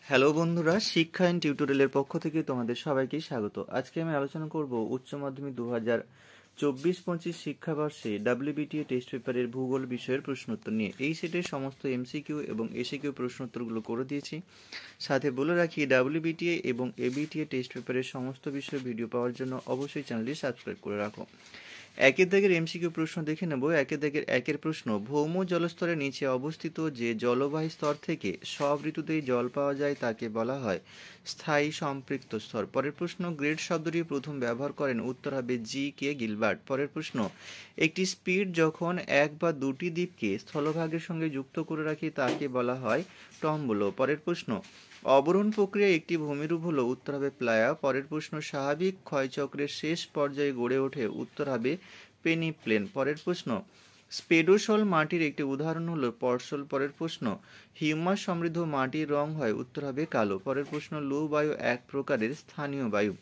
Hello বন্ধুরা, শিক্ষা and টিউটোরিয়ালের পক্ষ থেকে তোমাদের সবাইকে স্বাগত। আজকে আমি আলোচনা করব উচ্চ মাধ্যমিক 2024-25 শিক্ষাবর্ষে WBTA টেস্ট পেপারের ভূগোল বিষয়ের প্রশ্নোত্তর নিয়ে। এই সেটের সমস্ত MCQ এবং SAQ প্রশ্নোত্তরগুলো করে দিয়েছি। সাথে বলে রাখি, WBTA এবং ABTA টেস্ট পেপারের সমস্ত বিষয়ের ভিডিও পাওয়ার জন্য অবশ্যই চ্যানেলটি সাবস্ক্রাইব করে রাখো। একের দাগের MCQ প্রশ্ন দেখে নেব। একের দাগের একের প্রশ্ন, ভৌম জলস্তরের নিচে অবস্থিত যে জলবাহী স্তর থেকে সব ঋতুতেই জল পাওয়া যায় তাকে বলা হয় স্থায়ী সম্পৃক্ত স্তর। পরের প্রশ্ন, গ্রেড শব্দটি প্রথম ব্যবহার করেন, উত্তর হবে G.K. গিলবার্ট। পরের প্রশ্ন, একটি স্পিড যখন এক বা দুটি দ্বীপকে স্থলভাগের সঙ্গে যুক্ত করে রাখে তাকে বলা হয় টম্বলো। পরের প্রশ্ন, অবরোহণ প্রক্রিয়া একটি ভূমিরূপ হলো, উত্তর হবে প্লায়া। পরের প্রশ্ন, স্বাভাবিক ক্ষয়চক্রের শেষ পর্যায়ে গড়ে ওঠে, উত্তর হবে পেনিপ্লেন। পরের প্রশ্ন, স্পেডোসল মাটির একটি উদাহরণ হলো পরশল। পরের প্রশ্ন, হিউমাস সমৃদ্ধ মাটির রং হয়, উত্তর হবে কালো। পরের প্রশ্ন, লৌ বায়ু এক প্রকারের স্থানীয় বায়ু।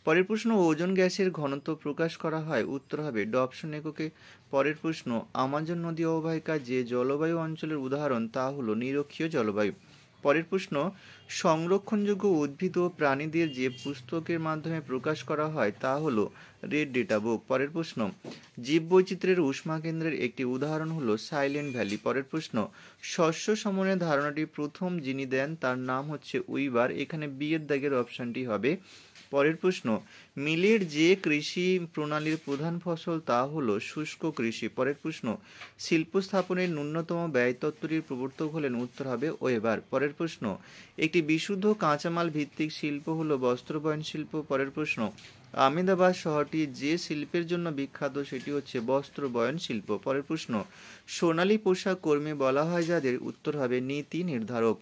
পরের প্রশ্ন, ওজোন গ্যাসের ঘনত্ব প্রকাশ করা হয়, উত্তর হবে ডবসন এককে। পরের প্রশ্ন, আমাজন নদী অববাহিকা যে জলবায়ু অঞ্চলের উদাহরণ তা হলো নিরক্ষীয় জলবায়ু। পরের প্রশ্ন, সংরক্ষণযোগ্য উদ্ভিদ ও প্রাণীদের যে পুস্তকের মাধ্যমে প্রকাশ করা হয় তা হলো রেড ডেটা বুক। পরের প্রশ্ন, জীববৈচিত্র্যের উষ্মা কেন্দ্রের একটি উদাহরণ হলো সাইলেন্ট ভ্যালি। পরের প্রশ্ন, শস্য সমনের ধারণাটি প্রথম যিনি দেন তার নাম হচ্ছে উইবার। এখানে বি এর দাগের অপশানটি হবে। পরের প্রশ্ন, মিলের যে কৃষি প্রণালীর প্রধান ফসল তা হলো শুষ্ক কৃষি। পরের প্রশ্ন, শিল্প স্থাপনের ন্যূনতম ব্যয় তত্ত্বটির প্রবর্তক হলেন, উত্তর হবে ওয়েবার। পরের প্রশ্ন, একটি বিশুদ্ধ কাঁচামাল ভিত্তিক শিল্প হলো বস্ত্র বয়ন শিল্প। পরের প্রশ্ন, আহমেদাবাদ শহরটি যে শিল্পের জন্য বিখ্যাত সেটি হচ্ছে বস্ত্র বয়ন শিল্প। পরের প্রশ্ন, সোনালী পোশাক কর্মী বলা হয় যাদের, উত্তর হবে নীতি নির্ধারক।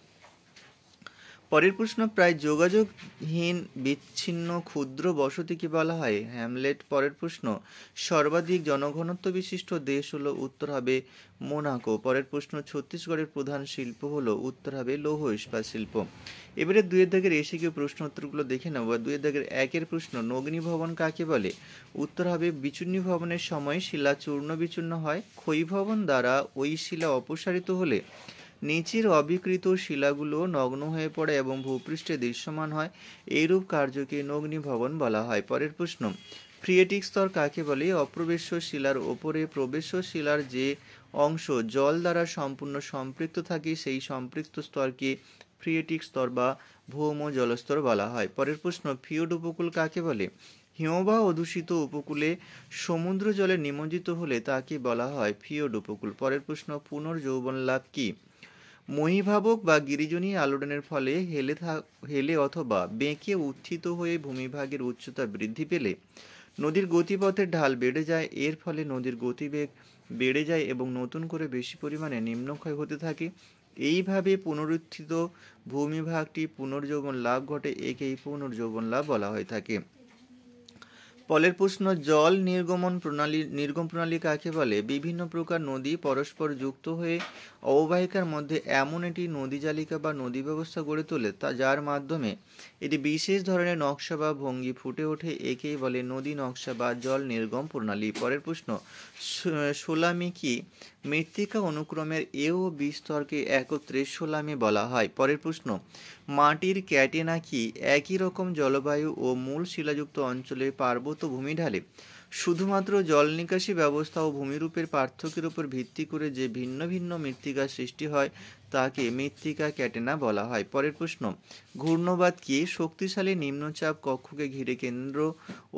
পরের প্রশ্ন, প্রায় যোগাযোগহীন বিচ্ছিন্ন ক্ষুদ্র বসতিকে বলা হয় হ্যামলেট। পরের প্রশ্ন, সর্বাধিক জনঘনত্ব বিশিষ্ট দেশ হলো, উত্তর হবে মোনাকো। পরের প্রশ্ন, ছত্তিশগড়ের প্রধান শিল্প হলো, উত্তর হবে লৌহ ইস্পাত শিল্প। এবারে দুয়ের দাগের এসিকিউ প্রশ্ন উত্তরগুলো দেখে নেব। দুয়ের দাগের একের প্রশ্ন, নগ্নি ভবন কাকে বলে, উত্তর হবে বিচূর্ণী ভবনের সময় শিলা চূর্ণ বিচূর্ণ হয়। ক্ষয়ী ভবন দ্বারা ওই শিলা অপসারিত হলে নিচের অবিকৃত শিলাগুলো নগ্ন হয়ে পড়ে এবং ভূপৃষ্ঠে দৃশ্যমান হয়, এইরূপ কার্যকে নগ্নি ভবন বলা হয়। পরের প্রশ্ন, ফ্রিয়েটিক স্তর কাকে বলে, অপ্রবেশ্য শিলার ওপরে প্রবেশ্য শিলার যে অংশ জল দ্বারা সম্পূর্ণ সম্পৃক্ত থাকে সেই সম্পৃক্ত স্তরকে ফ্রিয়েটিক স্তর বা ভৌম জলস্তর বলা হয়। পরের প্রশ্ন, ফিওড উপকূল কাকে বলে, হিমবাহ অধ্যুষিত উপকূলে সমুদ্র জলে নিমজ্জিত হলে তাকে বলা হয় ফিওড উপকূল। পরের প্রশ্ন, পুনর্যৌবন লাভ কি, মহীভাবক বা গিরিজনী আলোড়নের ফলে হেলে অথবা বেঁকে উত্থিত হয়ে ভূমিভাগের উচ্চতা বৃদ্ধি পেলে নদীর গতিপথের ঢাল বেড়ে যায়, এর ফলে নদীর গতিবেগ বেড়ে যায় এবং নতুন করে বেশি পরিমাণে নিম্নক্ষয় হতে থাকে। এইভাবে পুনরুত্থিত ভূমিভাগটি পুনর্যৌবন লাভ ঘটে, একেই পুনর্যৌবন লাভ বলা হয়ে থাকে। পরের প্রশ্ন, জল নির্গম প্রণালী কাকে বলে, বিভিন্ন প্রকার নদী পরস্পর যুক্ত হয়ে অববাহিকার মধ্যে এমন একটি নদীজালিকা বা নদী ব্যবস্থা গড়ে তোলে যার মাধ্যমে এটি বিশেষ ধরনের নকশা বা ভঙ্গি ফুটে ওঠে, একেই বলে নদী নকশা বা জল নির্গম প্রণালী। পরের প্রশ্ন, সোলামি কি, মৃত্তিকা অনুক্রমের এ ও বি স্তরকে একত্রে সোলামি বলা হয়। পরের প্রশ্ন, মাটির ক্যাটেনা কি, একই রকম জলবায়ু ও মূল শিলাযুক্ত অঞ্চলে পার্বত্য ভূমিঢালে শুধুমাত্র জল নিকাশি ব্যবস্থা ও ভূমিরূপের পার্থক্যের উপর ভিত্তি করে যে ভিন্ন ভিন্ন মৃত্তিকার সৃষ্টি হয় তাকে মৃত্তিকা ক্যাটেনা বলা হয়। পরের প্রশ্ন, ঘূর্ণবাত কি, শক্তিশালী নিম্নচাপ কক্ষকে ঘিরে কেন্দ্র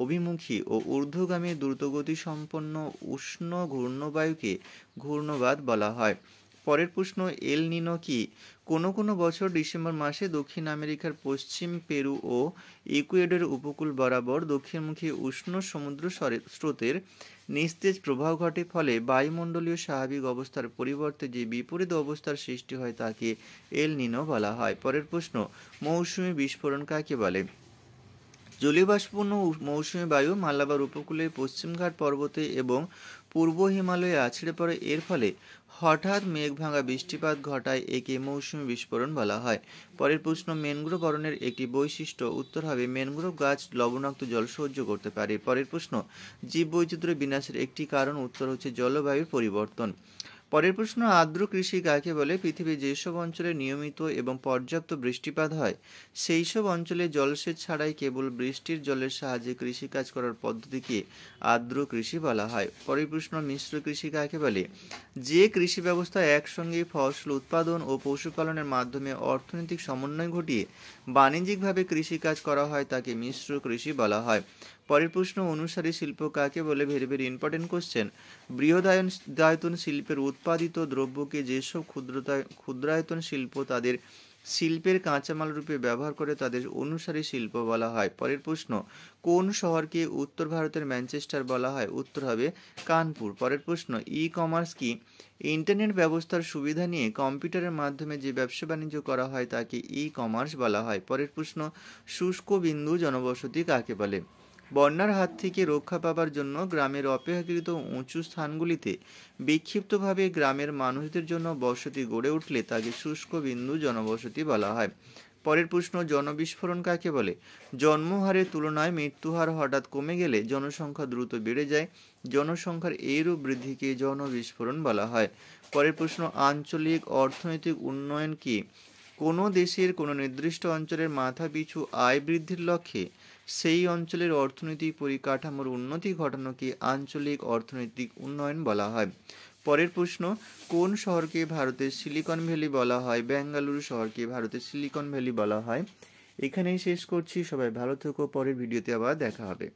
অভিমুখী ও ঊর্ধ্বগামী দ্রুতগতি সম্পন্ন উষ্ণ ঘূর্ণবায়ুকে ঘূর্ণবাত বলা হয়। পরের প্রশ্ন, এল নিনো কি, কোনো কোনো বছর ডিসেম্বর মাসে দক্ষিণ আমেরিকার পশ্চিম পেরু ও ইকুয়েডর উপকূল বরাবর দক্ষিণমুখী উষ্ণ সমুদ্র স্রোতের নিস্তেজ প্রবাহ ঘটে, ফলে বায়ুমণ্ডলীয় স্বাভাবিক অবস্থার পরিবর্তে যে বিপরীত অবস্থার সৃষ্টি হয় তাকে এল নিনো বলা হয়। পরের প্রশ্ন, মৌসুমী বিস্ফোরণ কাকে বলে, জলীয়বাষ্পপূর্ণ মৌসুমী বায়ু মালাবার উপকূলে পশ্চিমঘাট পর্বতে এবং পূর্ব হিমালয়ে আছড়ে পড়ে, এর ফলে হঠাৎ মেঘ ভাঙা বৃষ্টিপাত ঘটায়, একে মৌসুমী বিস্ফোরণ বলা হয়। পরের প্রশ্ন, ম্যানগ্রোভ অরণ্যের একটি বৈশিষ্ট্য, উত্তর হবে ম্যানগ্রোভ গাছ লবণাক্ত জল সহ্য করতে পারে। পরের প্রশ্ন, জীববৈচিত্র্য বিনাশের একটি কারণ, উত্তর হচ্ছে জলবায়ুর পরিবর্তন। পরের প্রশ্ন, আর্দ্র কৃষি কাকে বলে? পৃথিবীর যেসব অঞ্চলে নিয়মিত এবং পর্যাপ্ত বৃষ্টিপাত হয় সেই সব অঞ্চলে জলসেচ ছাড়াই কেবল বৃষ্টির জলের সাহায্যে কৃষিকাজ করার পদ্ধতিকে আর্দ্র কৃষি বলা হয়। পরের প্রশ্ন, মিশ্র কৃষি কাকে বলে? যে কৃষি ব্যবস্থা একসঙ্গে ফসল উৎপাদন ও পশুপালনের মাধ্যমে অর্থনৈতিক সমন্বয় ঘটিয়ে বাণিজ্যিকভাবে কৃষিকাজ করা হয় তাকে মিশ্র কৃষি বলা হয়। পরের প্রশ্ন, অনুসারী শিল্প কাকে বলে? Very very important question. বৃহদায়তন শিল্পের উৎপাদিত দ্রব্যকে যেসব ক্ষুদ্রায়তন শিল্প তাদের শিল্পের কাঁচামাল রূপে ব্যবহার করে তাদের অনুসারী শিল্প বলা হয়। পরের প্রশ্ন, কোন শহরকে উত্তর ভারতের ম্যানচেস্টার বলা হয়? উত্তর হবে কানপুর। পরের প্রশ্ন, ই কমার্স কি? ইন্টারনেট ব্যবস্থার সুবিধা নিয়ে কম্পিউটারের মাধ্যমে যে ব্যবসা বাণিজ্য করা হয় তাকে ই কমার্স বলা হয়। পরের প্রশ্ন, শুষ্ক বিন্দু জনবসতি কাকে বলে? বন্যার হাত থেকে রক্ষা পাবার জন্য গ্রামের অপেক্ষাকৃত উঁচু স্থানগুলিতে বিক্ষিপ্তভাবে গ্রামের মানুষদের জন্য বসতি গড়ে উঠলে তাকে শুষ্ক বিন্দু জনবসতি বলা হয়। পরের প্রশ্ন, জনবিস্ফোরণ কাকে বলে? জন্মহারের তুলনায় মৃত্যুহার হঠাৎ কমে গেলে জনসংখ্যা দ্রুত বেড়ে যায়, জনসংখ্যার এইরূপ বৃদ্ধিকে জনবিস্ফোরণ বলা হয়। পরের প্রশ্ন, আঞ্চলিক অর্থনৈতিক উন্নয়ন কি? কোনো দেশের কোনো নির্দিষ্ট অঞ্চলের মাথাপিছু আয় বৃদ্ধির লক্ষ্যে সেই অঞ্চলের অর্থনৈতিক পরিকাঠামোর উন্নতি ঘটানোকে আঞ্চলিক অর্থনৈতিক উন্নয়ন বলা হয়। পরের প্রশ্ন, কোন শহরকে ভারতের সিলিকন ভ্যালি বলা হয়? বেঙ্গালুরু শহরকে ভারতের সিলিকন ভ্যালি বলা হয়। এখানেই শেষ করছি। সবাই ভালো থেকো, পরের ভিডিওতে আবার দেখা হবে।